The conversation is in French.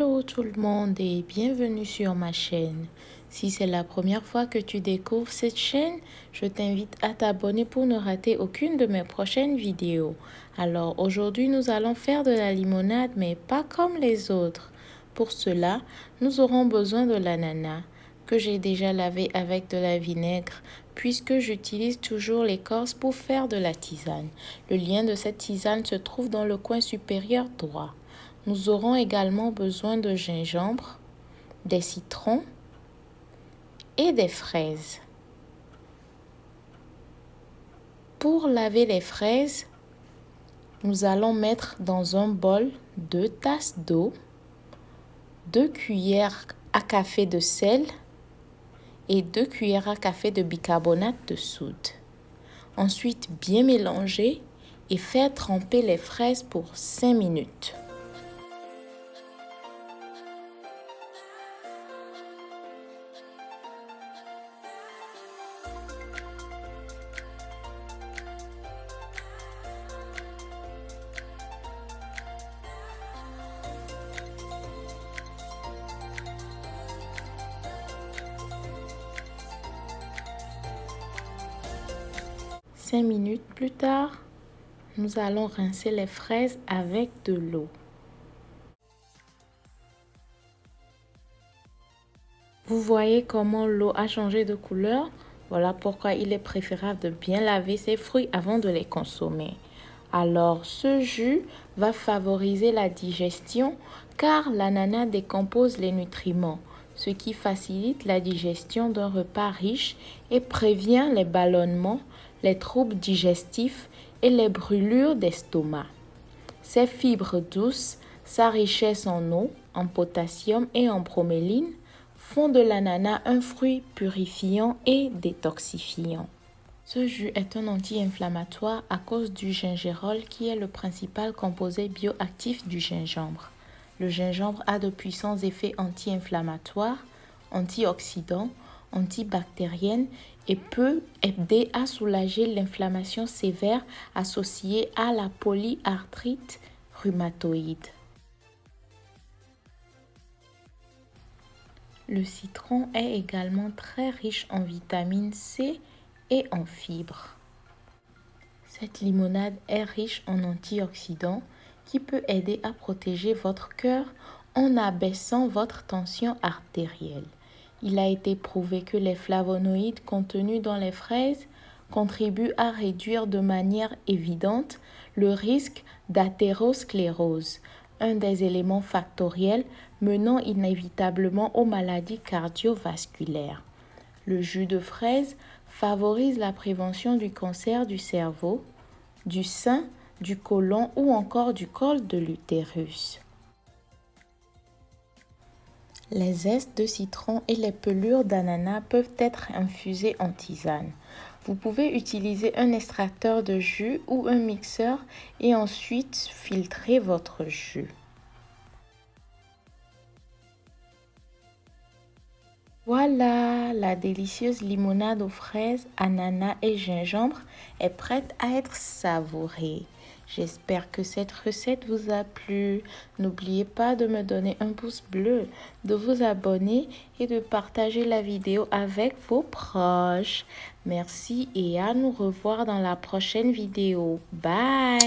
Hello tout le monde et bienvenue sur ma chaîne. Si c'est la première fois que tu découvres cette chaîne, je t'invite à t'abonner pour ne rater aucune de mes prochaines vidéos. Alors aujourd'hui nous allons faire de la limonade mais pas comme les autres. Pour cela, nous aurons besoin de l'ananas que j'ai déjà lavé avec de la vinaigre puisque j'utilise toujours l'écorce pour faire de la tisane. Le lien de cette tisane se trouve dans le coin supérieur droit. Nous aurons également besoin de gingembre, des citrons et des fraises. Pour laver les fraises, nous allons mettre dans un bol 2 tasses d'eau, 2 cuillères à café de sel et 2 cuillères à café de bicarbonate de soude. Ensuite, bien mélanger et faire tremper les fraises pour 5 minutes. Cinq minutes plus tard, nous allons rincer les fraises avec de l'eau. Vous voyez comment l'eau a changé de couleur? Voilà pourquoi il est préférable de bien laver ces fruits avant de les consommer. Alors, ce jus va favoriser la digestion car l'ananas décompose les nutriments, ce qui facilite la digestion d'un repas riche et prévient les ballonnements, les troubles digestifs et les brûlures d'estomac. Ces fibres douces, sa richesse en eau, en potassium et en broméline font de l'ananas un fruit purifiant et détoxifiant. Ce jus est un anti-inflammatoire à cause du gingérol qui est le principal composé bioactif du gingembre. Le gingembre a de puissants effets anti-inflammatoires, antioxydants, antibactériennes et peut aider à soulager l'inflammation sévère associée à la polyarthrite rhumatoïde. Le citron est également très riche en vitamine C et en fibres. Cette limonade est riche en antioxydants qui peut aider à protéger votre cœur en abaissant votre tension artérielle. Il a été prouvé que les flavonoïdes contenus dans les fraises contribuent à réduire de manière évidente le risque d'athérosclérose, un des éléments factoriels menant inévitablement aux maladies cardiovasculaires. Le jus de fraise favorise la prévention du cancer du cerveau, du sein, du côlon ou encore du col de l'utérus. Les zestes de citron et les pelures d'ananas peuvent être infusées en tisane. Vous pouvez utiliser un extracteur de jus ou un mixeur et ensuite filtrer votre jus. Voilà, la délicieuse limonade aux fraises, ananas et gingembre est prête à être savourée. J'espère que cette recette vous a plu. N'oubliez pas de me donner un pouce bleu, de vous abonner et de partager la vidéo avec vos proches. Merci et à nous revoir dans la prochaine vidéo. Bye!